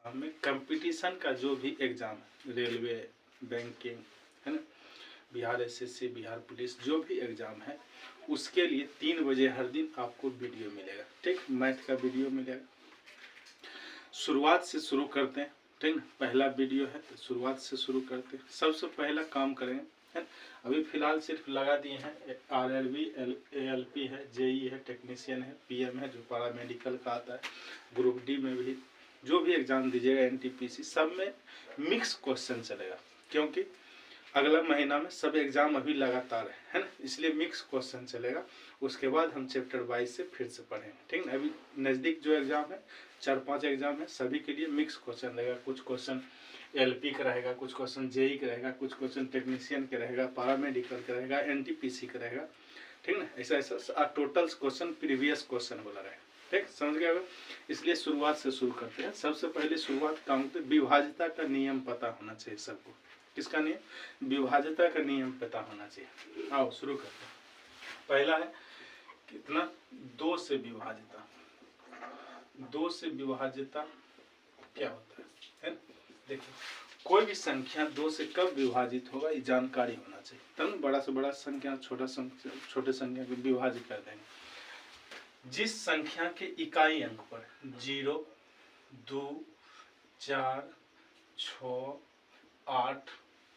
हमें कंपटीशन का जो भी एग्ज़ाम है, रेलवे, बैंकिंग, है ना, बिहार एसएससी, बिहार पुलिस, जो भी एग्ज़ाम है उसके लिए 3 बजे हर दिन आपको वीडियो मिलेगा। ठीक, मैथ का वीडियो मिलेगा। शुरुआत से शुरू करते हैं। ठीक ना, पहला वीडियो है तो शुरुआत से शुरू करते हैं। सबसे पहला काम करेंगे, है, अभी फ़िलहाल सिर्फ लगा दिए हैं आरआरबी, एएलपी है, जेई है, टेक्नीशियन है, पीएम है जो पैरा मेडिकल का आता है, ग्रुप डी में भी जो भी एग्ज़ाम दीजिएगा, एनटीपीसी, सब में मिक्स क्वेश्चन चलेगा, क्योंकि अगला महीना में सब एग्ज़ाम अभी लगातार है ना, इसलिए मिक्स क्वेश्चन चलेगा। उसके बाद हम चैप्टर वाइज से फिर से पढ़ेंगे। ठीक ना, अभी नज़दीक जो एग्ज़ाम है 4-5 एग्ज़ाम है, सभी के लिए मिक्स क्वेश्चन रहेगा। कुछ क्वेश्चन एलपी का रहेगा, कुछ क्वेश्चन जेई का रहेगा, कुछ क्वेश्चन टेक्नीशियन के रहेगा, पैरा मेडिकल का रहेगा, एनटीपीसी का रहेगा। ठीक ना, ऐसा ऐसा टोटल क्वेश्चन प्रीवियस क्वेश्चन वाला रहेगा। ठीक, समझ गए होगा। इसलिए शुरुआत से शुरू करते हैं। सबसे पहले शुरुआत काम करते, विभाज्यता का नियम पता होना चाहिए सबको। किसका नियम? विभाज्यता का नियम पता होना चाहिए। आओ शुरू करते हैं। पहला है कितना? 2 से विभाज्यता। 2 से विभाज्यता क्या होता है ना? देखिए, कोई भी संख्या 2 से कब विभाजित होगा ये जानकारी होना चाहिए, तब बड़ा से बड़ा संख्या छोटे संख्या को विभाजित कर देंगे। जिस संख्या के इकाई अंक पर 0, 2, 4, 6, 8,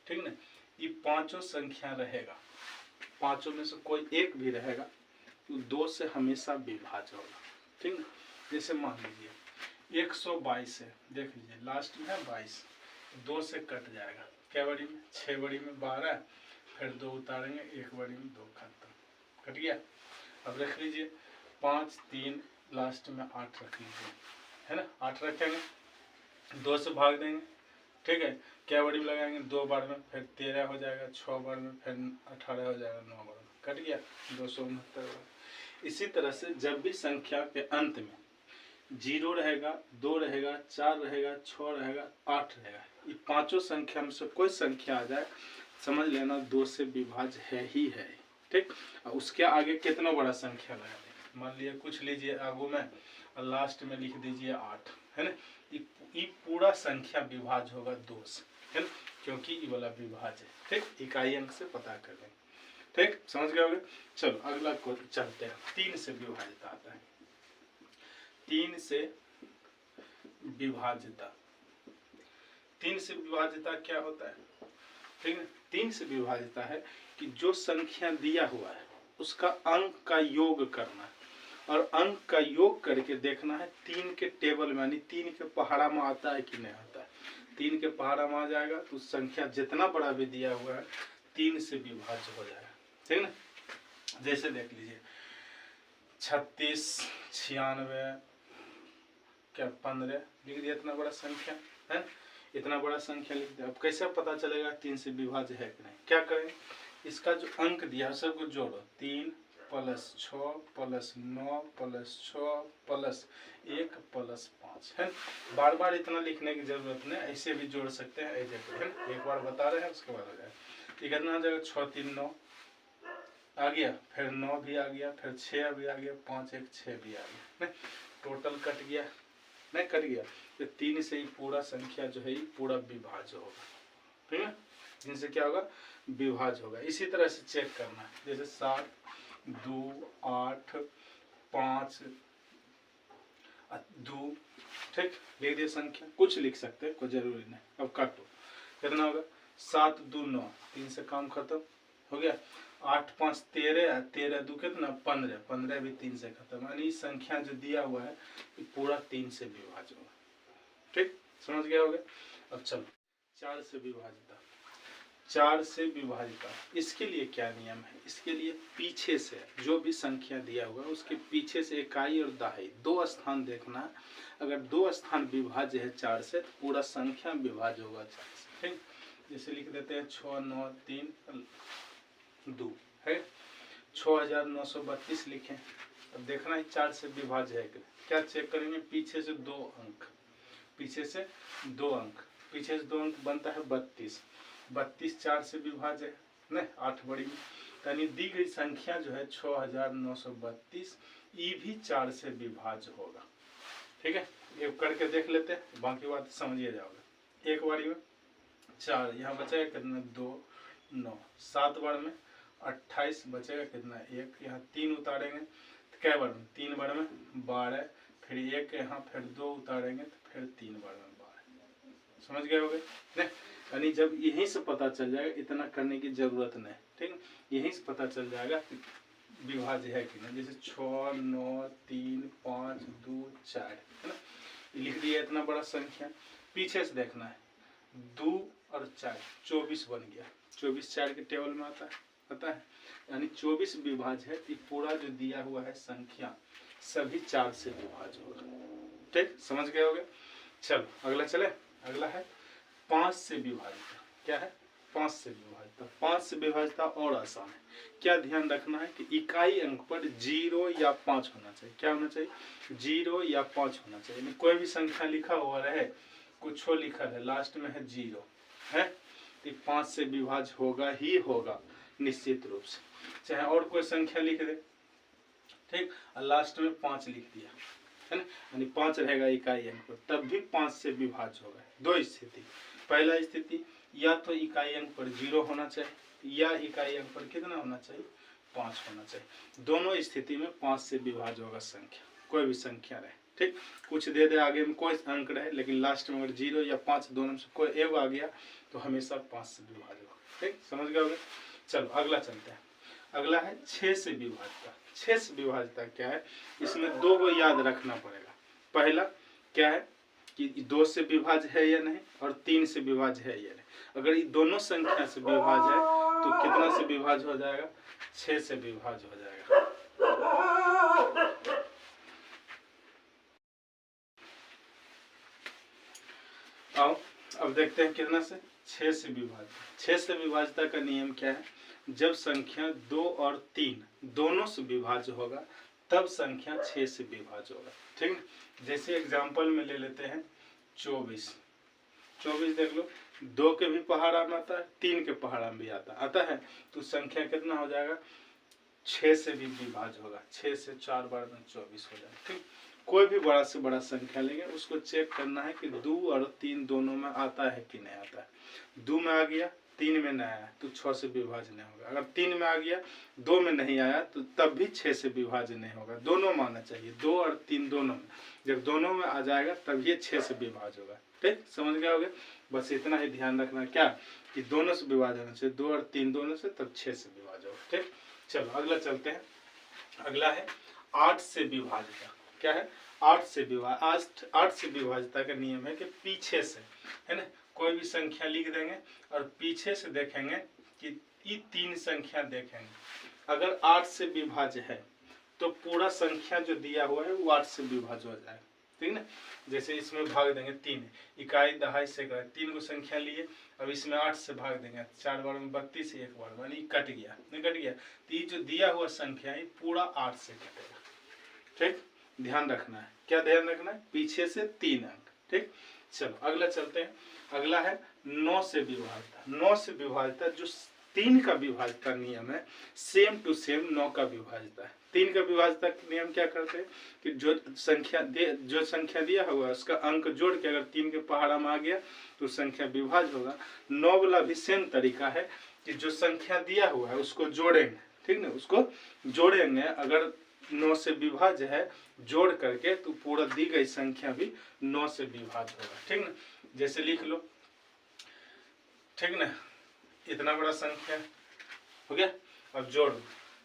ठीक ना, ये पांचों संख्या रहेगा, पांचों में से कोई एक भी रहेगा तो 2 से हमेशा विभाज्य होगा। ठीक ना, जैसे मान लीजिए 122 है, देख लीजिए लास्ट में है 22, 2 से कट जाएगा, क्या बड़ी में? 6 बड़ी में 12, फिर 2 उतारेंगे, 1 बड़ी में 2 खत्म, कट गया। अब रख लीजिए 5, 3, लास्ट में 8 रख लीजिए, है ना, 8 रखेंगे, 2 से भाग देंगे। ठीक है, क्या बड़ी में लगाएंगे? 2 बार में, फिर 13 हो जाएगा, 6 बार में, फिर 18 हो जाएगा, 9 बार में, कट गया, 269। इसी तरह से जब भी संख्या के अंत में 0 रहेगा, 2 रहेगा, 4 रहेगा, 6 रहेगा, 8 रहेगा, ये पांचों संख्या में से कोई संख्या आ जाए, समझ लेना 2 से विभाज्य है ही है। ठीक, और उसके आगे कितना बड़ा संख्या लगा दें, मान लीजिए कुछ लीजिए आगू में और लास्ट में लिख दीजिए 8, है ना, ये पूरा संख्या विभाज्य होगा 2 से, है ना, क्योंकि ये वाला विभाज्य है। ठीक, इकाई अंक से पता कर लेंगे। ठीक, समझ गए होंगे। चलो अगला को चलते हैं। 3 से विभाज्यता आता है। 3 से विभाज्यता, 3 से विभाज्यता क्या होता है? ठीक है, 3 से विभाज्यता है कि जो संख्या दिया हुआ है उसका अंक का योग करना है, और अंक का योग करके देखना है 3 के टेबल में, यानी 3 के पहाड़ा में आता है कि नहीं आता है। 3 के पहाड़ा में आ जाएगा तो संख्या जितना बड़ा भी दिया हुआ है 3 से विभाज्य हो जाएगा। ठीक ना, जैसे देख लीजिए 36, 96, क्या 15 लिख दिया, इतना बड़ा संख्या है, इतना बड़ा संख्या लिख दिया। अब कैसे पता चलेगा 3 से विभाज्य है कि नहीं? क्या करें, इसका जो अंक दिया है सबको जोड़ो, 3 + 6 + 9 + 6 + 1 + 5, है। बार बार इतना लिखने की जरूरत नहीं, ऐसे भी जोड़ सकते हैं, ऐसे है, एक बार बता रहे हैं उसके बाद हो जाएगा। ये कितना आ जाएगा? 6 3 9 आ गया, फिर 9 भी आ गया, फिर 6 भी आ गया, 5 1 6 भी आ गया, नहीं टोटल कट गया, नहीं कट गया, तो 3 से ही पूरा संख्या जो है पूरा विभाज्य होगा। ठीक है, जिनसे क्या होगा? विभाज्य होगा। इसी तरह से चेक करना है, जैसे 7, 2, 8, 5, 2, ठीक, लिख दिए संख्या, कुछ लिख सकते हैं, कोई जरूरी नहीं। अब काटो, कितना होगा? 7 2 9, 3 से काम खत्म हो गया। 8 5 13, 13 2 कितना? 15, 15 भी 3 से खत्म, यानी संख्या जो दिया हुआ है पूरा 3 से विभाज्य होगा। ठीक, समझ गया होगा। अब चलो 4 से विभाज्यता। 4 से विभाज्यता, इसके लिए क्या नियम है? इसके लिए पीछे से जो भी संख्या दिया हुआ है उसके पीछे से इकाई और दहाई 2 स्थान देखना है। अगर 2 स्थान विभाज्य है 4 से तो पूरा संख्या विभाज्य होगा 4 से। ठीक, जैसे लिख देते हैं 6 9 3 2 है, 6932 लिखें। अब देखना है 4 से विभाज्य है क्या? चेक करेंगे, पीछे से 2 अंक, पीछे से 2 अंक, पीछे से 2 अंक बनता है 32, 32 4 से विभाज्य है नहीं, 8 बड़ी में, यानी दी गई संख्या जो है 6932 ये भी 4 से विभाज्य होगा। ठीक है, ये करके देख लेते हैं, बाकी बात समझिए जाओगे। एक बारी में 4, यहाँ बचेगा कितना 2 9, 7 बार में 28 बचेगा कितना 1, यहाँ 3 उतारेंगे तो कै बार में 3 बार में 12, फिर 1 यहाँ, फिर 2 उतारेंगे तो फिर 3 बार में 12। समझ गए होगे नहीं? यानी जब यहीं से पता चल जाएगा, इतना करने की जरूरत नहीं, ठीक, यहीं से पता चल जाएगा कि विभाज्य है कि नहीं। जैसे 6 9 3 5 2 4 है ना, लिख दिया इतना बड़ा संख्या। पीछे से देखना है 2 और 4 24 बन गया, 24 4 के टेबल में आता है, यानी 24 विभाज्य है। ये पूरा जो दिया हुआ है संख्या सभी 4 से विभाज्य होगा, ठीक, समझ गए होगे। चलो अगला चले, अगला है 5 से विभाज्यता। क्या है? 5 से विभाज्यता। 5 से विभाज्यता और आसान है। क्या ध्यान रखना है कि इकाई अंक पर 0 या 5 होना चाहिए। क्या होना चाहिए? 0 या 5 होना चाहिए। कोई भी संख्या लिखा हुआ रहे, कुछ लिखा है लास्ट में है 0 है, तो 5 से विभाज्य होगा ही होगा निश्चित रूप से, चाहे और कोई संख्या लिख दे, ठीक, और लास्ट में 5 लिख दिया है ना, यानी 5 रहेगा इकाई अंक पर, तब भी 5 से विभाज्य होगा। दो स्थिति, पहला स्थिति या तो इकाई अंक पर 0 होना चाहिए या इकाई अंक पर कितना होना चाहिए 5 होना चाहिए। दोनों स्थिति में 5 से विभाज्य होगा संख्या, कोई भी संख्या रहे, ठीक, कुछ दे दे आगे में कोई अंक रहे, लेकिन लास्ट में अगर 0 या 5 दोनों में से कोई एक आ गया तो हमेशा 5 से विभाज्य होगा, ठीक, समझ गए। चलो अगला चलते हैं। अगला है 6 से विभाज्यता। 6 से विभाज्यता क्या है? इसमें 2 को याद रखना पड़ेगा। पहला क्या है कि 2 से विभाज्य है या नहीं, और 3 से विभाज्य है या नहीं। अगर ये दोनों संख्या से विभाज्य है तो कितना से विभाज्य हो जाएगा? 6 से विभाज्य हो जाएगा। आओ अब देखते हैं कितना से 6 से विभाज्य। 6 से विभाज्यता का नियम क्या है? जब संख्या 2 और 3 दोनों से विभाज्य होगा तब संख्या 6 से विभाज्य होगा, ठीक। जैसे एग्जांपल में ले लेते हैं 24 देख लो, 2 के भी पहाड़ा में आता है, 3 के पहाड़ा में भी आता है, तो संख्या कितना हो जाएगा? 6 से भी विभाज्य होगा। 6 से 4 बार में 24 हो जाएगा, ठीक। कोई भी बड़ा से बड़ा संख्या लेंगे, उसको चेक करना है कि 2 और 3 दोनों में आता है कि नहीं आता है। 2 में आ गया, 3 में नहीं आया तो 6 से विभाज्य नहीं होगा। अगर 3 में आ गया, 2 में नहीं आया तो तब भी 6 से विभाज्य नहीं होगा। दोनों में आना चाहिए, 2 और 3 दोनों में। जब दोनों में आ जाएगा तब ये 6 से विभाज्य होगा, ठीक, समझ गए होगे। बस इतना ही ध्यान रखना, क्या कि दोनों से विभाज्य होना चाहिए, 2 और 3 दोनों से, तब 6 से विभाज्य होगा, ठीक। चलो अगला चलते हैं। अगला है 8 से विभाज्यता। क्या है? 8 से विभाज्यता का नियम है कि पीछे से, है ना, कोई भी संख्या लिख देंगे और पीछे से देखेंगे कि ये 3 संख्या देखेंगे। अगर 8 से विभाज्य है तो पूरा संख्या जो दिया हुआ है वो 8 से विभाज्य हो जाएगा, ठीक ना। जैसे इसमें भाग देंगे 3, इकाई दहाई से 3 को संख्या लिए, अब इसमें 8 से भाग देंगे, 4 बार में 32, 1 बार में, यानी कट गया, नहीं कट गया, तो ये जो दिया हुआ संख्या है पूरा 8 से कटेगा, ठीक, ध्यान रखना है। क्या ध्यान रखना है? पीछे से 3 अंक, ठीक। चलो अगला चलते हैं। अगला है 9 से विभाज्यता। 9 से विभाज्यता जो 3 का विभाज्यता नियम है, सेम टू सेम 9 का विभाज्यता है। 3 का विभाज्यता नियम क्या करते हैं कि जो संख्या दिया हुआ है उसका अंक जोड़ के अगर 3 के पहाड़ा में आ गया तो संख्या विभाज्य होगा। 9 वाला भी सेम तरीका है कि जो संख्या दिया हुआ है उसको जोड़ेंगे, ठीक ना, उसको जोड़ेंगे। अगर 9 से विभाज्य है, जोड़ करके तो पूरा दी गई संख्या भी 9 से विभाज्य होगा, ठीक ना। जैसे लिख लो, ठीक ना, इतना बड़ा संख्या हो गया, अब जोड़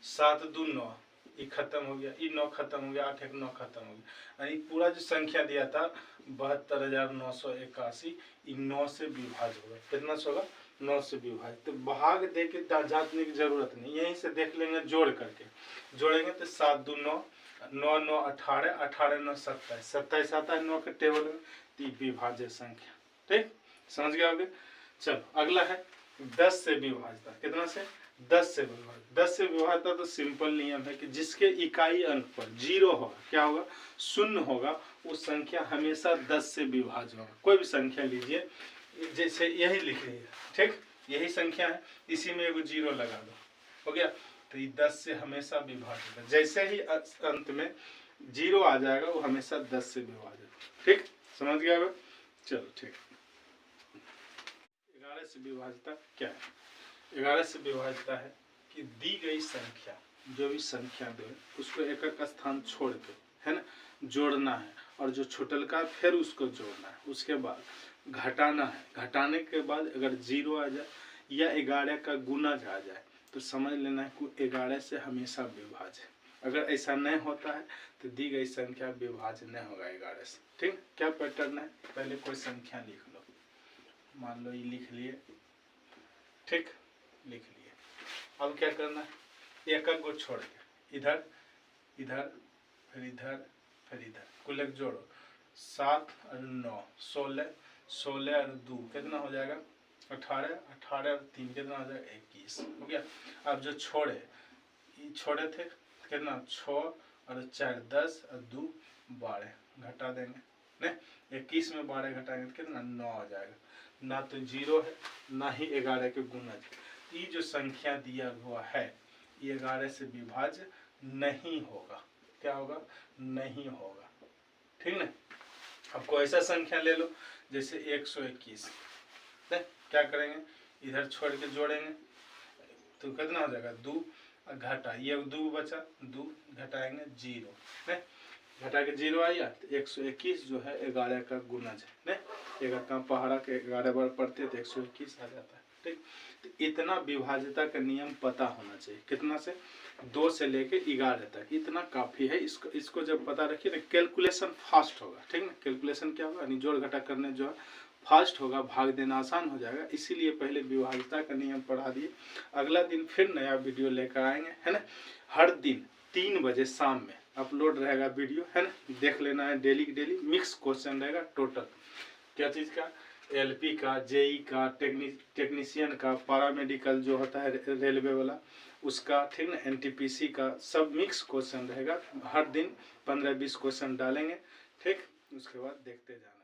7 2 9, ये खत्म हो गया, ये 9 खत्म हो गया, 8 1 9 खत्म हो गया, यानी पूरा जो संख्या दिया था 72,981, ये 9 से विभाज्य होगा। कितना से होगा? 9 से विभाज्य। तो भाग दे के जांचने की जरूरत नहीं, यहीं से देख लेंगे जोड़ करके। जोड़ेंगे तो 7 2 9, 9 9 18, 18 9 27, 27 आता है 9 के टेबल में, तो विभाज्य संख्या, ठीक, समझ गए होगे। चलो अगला है 10 से विभाज्यता। कितना से? 10 से विभाज्यता। 10 से विभाज्यता तो सिंपल नियम है कि जिसके इकाई अंक पर 0 होगा, क्या होगा? 0 होगा, वो संख्या हमेशा 10 से विभाज्य होगा। कोई भी संख्या लीजिए, जैसे यही लिख रही है, ठीक, यही संख्या है, इसी में एगो 0 लगा दो, हो गया, तो ये 10 से हमेशा विभाज्य होगा। जैसे ही अंत में 0 आ जाएगा वो हमेशा 10 से विभाज्य। ठीक, समझ गया अब? चलो ठीक। 11 से विभाज्यता क्या है? 11 से विभाज्यता है कि दी गई संख्या, जो भी संख्या दो उसको एक एक स्थान छोड़ के, है ना, जोड़ना है, और जो छोटलका फिर उसको जोड़ना है, उसके बाद घटाना है, घटाने के बाद अगर 0 आ जाए या 11 का गुना आ जाए तो समझ लेना है कि 11 से हमेशा विभाज्य है। अगर ऐसा नहीं होता है तो दी गई संख्या विभाज्य नहीं होगा 11 से। ठीक, क्या पैटर्न है? पहले कोई संख्या लिख लो, मान लो ये लिख लिए, ठीक, लिख लिए। अब क्या करना है, एक एक को छोड़ के इधर इधर फिर इधर फिर इधर, कुल एक जोड़ो, 7 और 9 16, 16 और 2 कितना हो जाएगा 18, 18 और 3 कितना हो जाएगा 21, हो गया। अब जो छोड़े थे कितना 6 और 4 10 और 2 12, घटा देंगे नहीं, 21 में 12 घटाएंगे तो कितना 9 आ जाएगा। ना तो 0 है ना ही 11 के गुणज। ये जो संख्या दिया हुआ है ये 11 से विभाज्य नहीं होगा। क्या होगा? नहीं होगा। ठीक ना। अब कोई ऐसा संख्या ले लो जैसे 121, क्या करेंगे इधर छोड़ के जोड़ेंगे तो कितना हो जाएगा 2, घटा ये 2 बचा, 2 घटाएंगे 0, नहीं, घटा के 0 आया तो 121 जो है 11 का गुणज है, नहीं, 11 का पहाड़ा के 11 बार पढ़ते तो 121 आ जाता है। ठीक, तो इतना विभाज्यता का नियम पता होना चाहिए। कितना से 2 से लेके 11 तक, इतना काफी है। इसको जब पता रखिए ना कैलकुलेशन फास्ट होगा। ठीक ना, कैलकुलेशन क्या होगा, जोड़ घटा करने जो है फास्ट होगा, भाग देना आसान हो जाएगा। इसीलिए पहले विभाज्यता का नियम पढ़ा दिए। अगला दिन फिर नया वीडियो लेकर आएंगे, है ना। हर दिन 3 बजे शाम में अपलोड रहेगा वीडियो, है ना, देख लेना है। डेली डेली मिक्स क्वेश्चन रहेगा टोटल, क्या चीज़ का, एलपी का, जेई का, टेक्नीशियन का, पैरामेडिकल जो होता है रेलवे वाला उसका, ठीक ना, एनटीपीसी का, सब मिक्स क्वेश्चन रहेगा। हर दिन 15-20 क्वेश्चन डालेंगे। ठीक, उसके बाद देखते जाना।